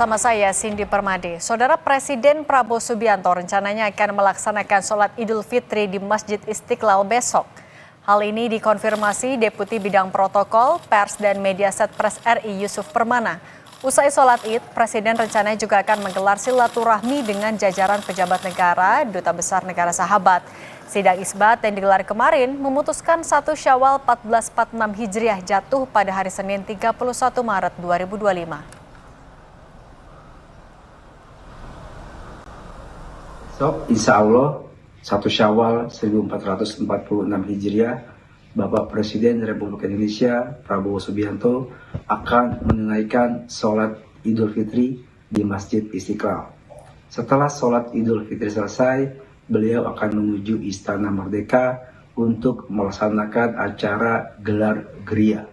Sama saya, Cindy Permade. Saudara Presiden Prabowo Subianto rencananya akan melaksanakan sholat Idul Fitri di Masjid Istiqlal besok. Hal ini dikonfirmasi Deputi Bidang Protokol, Pers dan Mediaset Pres RI Yusuf Permana. Usai sholat Id, Presiden rencananya juga akan menggelar silaturahmi dengan jajaran pejabat negara, Duta Besar Negara Sahabat. Sidang isbat yang digelar kemarin memutuskan 1 Syawal 1446 Hijriah jatuh pada hari Senin 31 Maret 2025. Insya Allah 1 Syawal 1446 Hijriah, Bapak Presiden Republik Indonesia Prabowo Subianto akan menunaikan sholat Idul Fitri di Masjid Istiqlal. Setelah sholat Idul Fitri selesai, beliau akan menuju Istana Merdeka untuk melaksanakan acara gelar geria.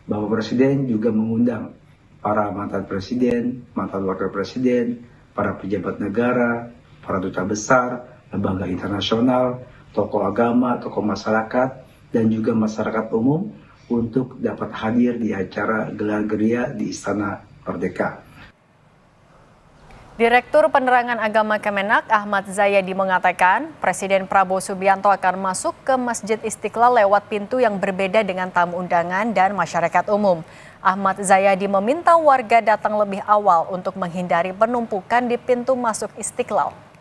Bapak Presiden juga mengundang para mantan presiden, mantan wakil presiden, para pejabat negara, para duta besar, lembaga internasional, tokoh agama, tokoh masyarakat, dan juga masyarakat umum untuk dapat hadir di acara gelar geria di Istana Merdeka. Direktur Penerangan Agama Kemenak Ahmad Zayadi mengatakan Presiden Prabowo Subianto akan masuk ke Masjid Istiqlal lewat pintu yang berbeda dengan tamu undangan dan masyarakat umum. Ahmad Zayadi meminta warga datang lebih awal untuk menghindari penumpukan di pintu masuk Istiqlal.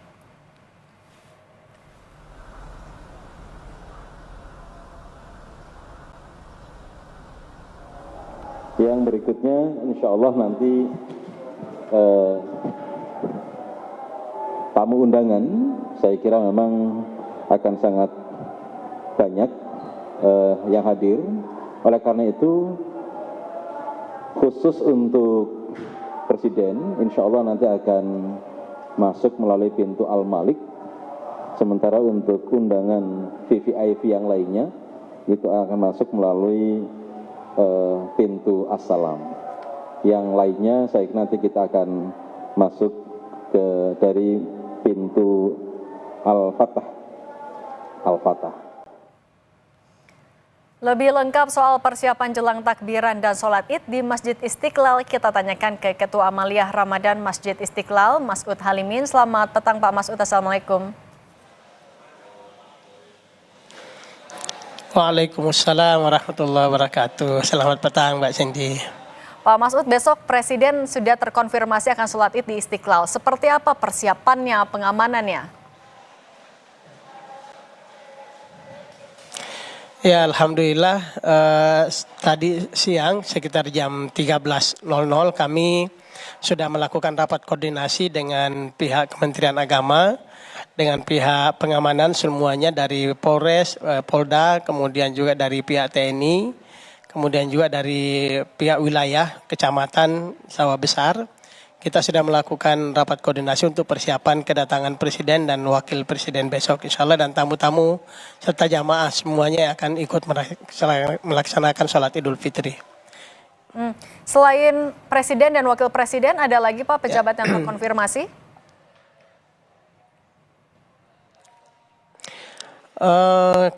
Yang berikutnya insya Allah nanti tamu undangan saya kira memang akan sangat banyak yang hadir. Oleh karena itu khusus untuk Presiden insya Allah nanti akan masuk melalui pintu Al-Malik. Sementara untuk undangan VVIP yang lainnya itu akan masuk melalui pintu Assalam. Yang lainnya saya nanti kita akan masuk dari pintu Al-Fatah. Lebih lengkap soal persiapan jelang takbiran dan sholat Id di Masjid Istiqlal, kita tanyakan ke Ketua Amaliyah Ramadan Masjid Istiqlal, Mas'ud Halimin. Selamat petang Pak Mas'ud, Assalamualaikum. Waalaikumsalam warahmatullahi wabarakatuh. Selamat petang Mbak Cindy. Pak Mas'ud, besok Presiden sudah terkonfirmasi akan sholat Id di Istiqlal. Seperti apa persiapannya, pengamanannya? Ya Alhamdulillah, tadi siang sekitar jam 13.00 kami sudah melakukan rapat koordinasi dengan pihak Kementerian Agama, dengan pihak pengamanan semuanya dari Polres, Polda, kemudian juga dari pihak TNI, kemudian juga dari pihak wilayah, kecamatan, Sawah Besar. Kita sudah melakukan rapat koordinasi untuk persiapan kedatangan Presiden dan Wakil Presiden besok insya Allah, dan tamu-tamu serta jamaah semuanya akan ikut melaksanakan sholat Idul Fitri. Selain Presiden dan Wakil Presiden, ada lagi Pak pejabat yang terkonfirmasi?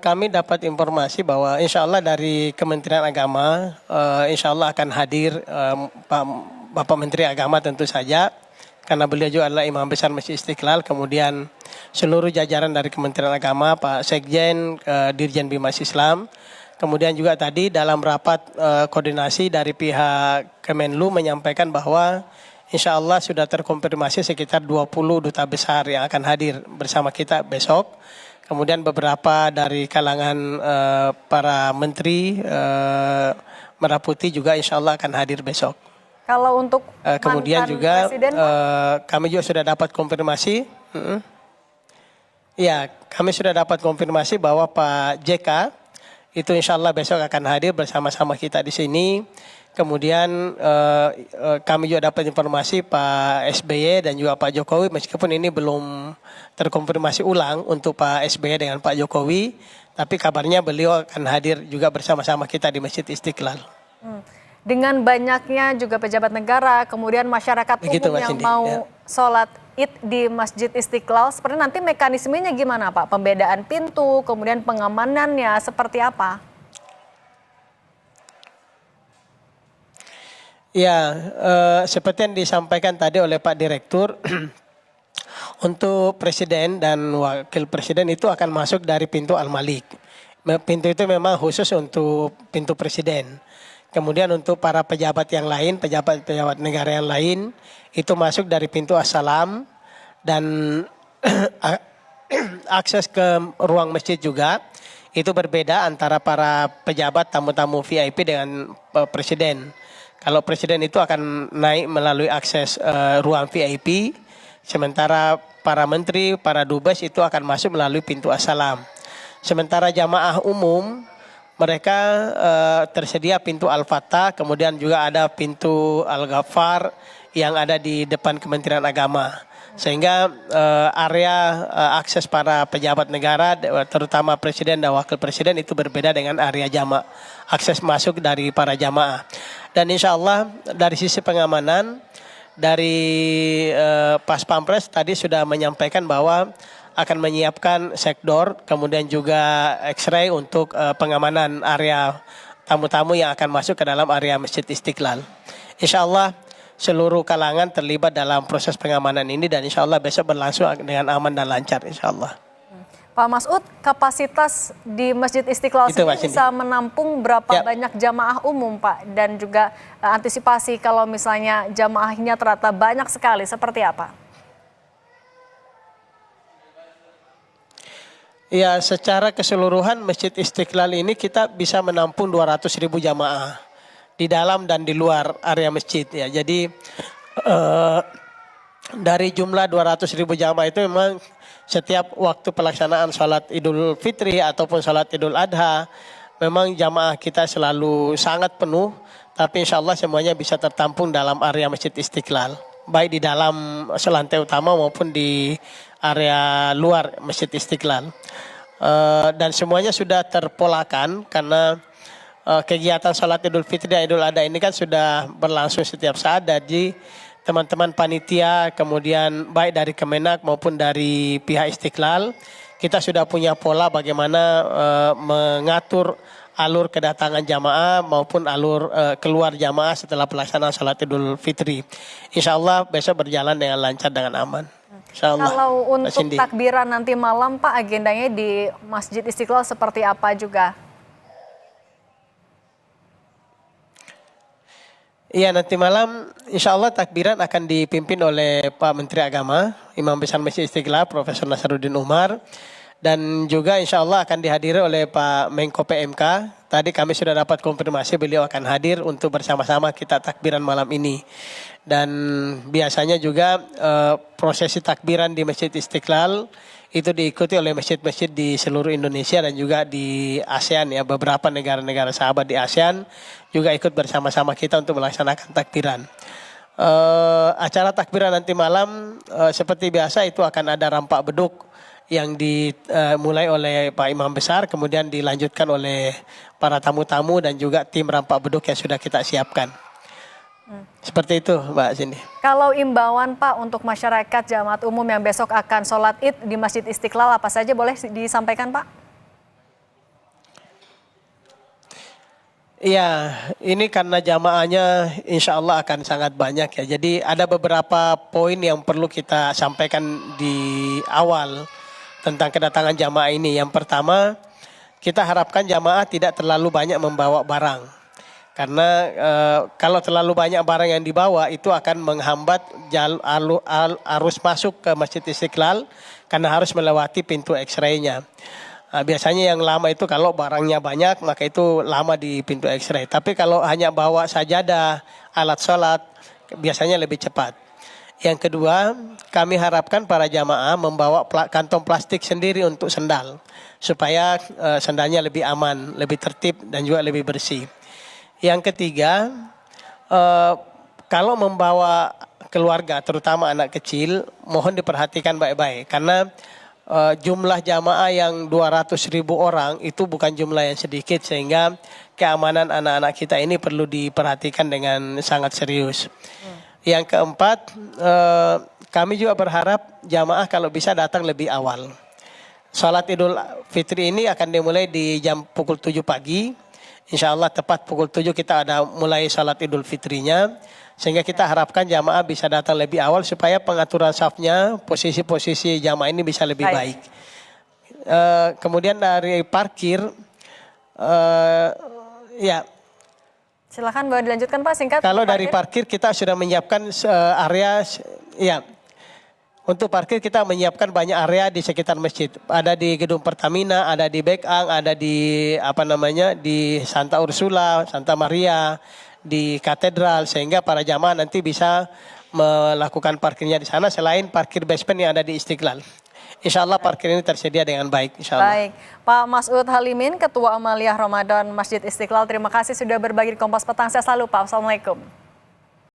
Kami dapat informasi bahwa insya Allah dari Kementerian Agama insya Allah akan hadir Bapak Menteri Agama tentu saja, karena beliau juga adalah Imam Besar Masjid Istiqlal, kemudian seluruh jajaran dari Kementerian Agama, Pak Sekjen, Dirjen Bimas Islam, kemudian juga tadi dalam rapat koordinasi dari pihak Kemenlu menyampaikan bahwa insya Allah sudah terkonfirmasi sekitar 20 duta besar yang akan hadir bersama kita besok. Kemudian beberapa dari kalangan para menteri Merah Putih juga insya Allah akan hadir besok. Kalau untuk kemudian juga Presiden, kami juga sudah dapat konfirmasi. Ya, kami sudah dapat konfirmasi bahwa Pak JK itu insya Allah besok akan hadir bersama-sama kita di sini. Kemudian kami juga dapat informasi Pak SBY dan juga Pak Jokowi, meskipun ini belum terkonfirmasi ulang untuk Pak SBY dengan Pak Jokowi, tapi kabarnya beliau akan hadir juga bersama-sama kita di Masjid Istiqlal. Dengan banyaknya juga pejabat negara, kemudian masyarakat umum yang mau sholat Id di Masjid Istiqlal, seperti nanti mekanismenya gimana Pak? Pembedaan pintu, kemudian pengamanannya seperti apa? Ya, seperti yang disampaikan tadi oleh Pak Direktur, untuk presiden dan wakil presiden itu akan masuk dari pintu Al-Malik. Pintu itu memang khusus untuk pintu presiden. Kemudian untuk para pejabat yang lain, pejabat-pejabat negara yang lain, itu masuk dari pintu As-Salam dan akses ke ruang masjid juga. Itu berbeda antara para pejabat tamu-tamu VIP dengan presiden. Kalau presiden itu akan naik melalui akses ruang VIP, sementara para menteri, para dubes itu akan masuk melalui pintu As-Salam. Sementara jamaah umum, mereka tersedia pintu Al-Fatah, kemudian juga ada pintu Al-Ghaffar yang ada di depan Kementerian Agama. Sehingga area akses para pejabat negara, terutama presiden dan wakil presiden itu berbeda dengan area jamaah, akses masuk dari para jamaah. Dan insya Allah dari sisi pengamanan, dari Pas Pampres tadi sudah menyampaikan bahwa akan menyiapkan sekdor, kemudian juga X-ray untuk pengamanan area tamu-tamu yang akan masuk ke dalam area Masjid Istiqlal. Insya Allah seluruh kalangan terlibat dalam proses pengamanan ini dan insya Allah besok berlangsung dengan aman dan lancar insya Allah. Pak Masud, kapasitas di Masjid Istiqlal sendiri bisa menampung berapa banyak jamaah umum Pak? Dan juga antisipasi kalau misalnya jamaahnya ternyata banyak sekali, seperti apa? Ya, secara keseluruhan Masjid Istiqlal ini kita bisa menampung 200.000 jamaah di dalam dan di luar area masjid ya. Jadi dari jumlah 200.000 jamaah itu memang setiap waktu pelaksanaan sholat Idul Fitri ataupun sholat Idul Adha memang jamaah kita selalu sangat penuh, tapi insya Allah semuanya bisa tertampung dalam area Masjid Istiqlal, baik di dalam lantai utama maupun di area luar Masjid Istiqlal. Dan semuanya sudah terpolakan karena kegiatan sholat Idul Fitri dan Idul Adha ini kan sudah berlangsung setiap saat. Jadi teman-teman panitia, kemudian baik dari Kemenak maupun dari pihak Istiqlal, kita sudah punya pola bagaimana mengatur alur kedatangan jamaah maupun alur keluar jamaah setelah pelaksanaan sholat Idul Fitri. Insya Allah besok berjalan dengan lancar, dengan aman. Insya Allah. Kalau untuk takbiran nanti malam Pak, agendanya di Masjid Istiqlal seperti apa juga? Iya, nanti malam insya Allah takbiran akan dipimpin oleh Pak Menteri Agama, Imam Besar Masjid Istiqlal, Profesor Nasaruddin Umar. Dan juga insya Allah akan dihadiri oleh Pak Menko PMK. Tadi kami sudah dapat konfirmasi beliau akan hadir untuk bersama-sama kita takbiran malam ini. Dan biasanya juga prosesi takbiran di Masjid Istiqlal itu diikuti oleh masjid-masjid di seluruh Indonesia dan juga di ASEAN ya, beberapa negara-negara sahabat di ASEAN juga ikut bersama-sama kita untuk melaksanakan takbiran. Acara takbiran nanti malam seperti biasa itu akan ada rampak beduk yang dimulai oleh Pak Imam Besar, kemudian dilanjutkan oleh para tamu-tamu dan juga tim rampak beduk yang sudah kita siapkan. Seperti itu Mbak Cindy. Kalau imbauan Pak untuk masyarakat jamaat umum yang besok akan sholat id di Masjid Istiqlal apa saja boleh disampaikan Pak? Iya, ini karena jamaahnya insya Allah akan sangat banyak ya. Jadi ada beberapa poin yang perlu kita sampaikan di awal tentang kedatangan jamaah ini. Yang pertama, kita harapkan jamaah tidak terlalu banyak membawa barang. Karena kalau terlalu banyak barang yang dibawa itu akan menghambat arus masuk ke Masjid Istiqlal karena harus melewati pintu X-ray-nya. Biasanya yang lama itu kalau barangnya banyak maka itu lama di pintu X-ray. Tapi kalau hanya bawa sajadah, alat sholat biasanya lebih cepat. Yang kedua, kami harapkan para jamaah membawa kantong plastik sendiri untuk sendal. Supaya sendalnya lebih aman, lebih tertib dan juga lebih bersih. Yang ketiga, kalau membawa keluarga, terutama anak kecil, mohon diperhatikan baik-baik. Karena jumlah jamaah yang 200.000 orang itu bukan jumlah yang sedikit. Sehingga keamanan anak-anak kita ini perlu diperhatikan dengan sangat serius. Yang keempat, kami juga berharap jamaah kalau bisa datang lebih awal. Salat Idul Fitri ini akan dimulai di jam pukul 7 pagi. Insya Allah tepat pukul 7 kita ada mulai salat Idul Fitrinya. Sehingga kita harapkan jamaah bisa datang lebih awal supaya pengaturan safnya, posisi-posisi jamaah ini bisa lebih baik. Kemudian dari parkir, ya. Silakan boleh dilanjutkan Pak, singkat. Kalau dari parkir kita sudah menyiapkan area, ya. Untuk parkir kita menyiapkan banyak area di sekitar masjid. Ada di gedung Pertamina, ada di Bekang, ada di di Santa Ursula, Santa Maria, di Katedral, sehingga para jamaah nanti bisa melakukan parkirnya di sana selain parkir basement yang ada di Istiqlal. Insya Allah parkir ini tersedia dengan baik. Insya Allah. Baik, Pak Masud Halimin, Ketua Amaliyah Ramadan Masjid Istiqlal, terima kasih sudah berbagi di Kompas Petang. Saya selalu Pak. Assalamualaikum.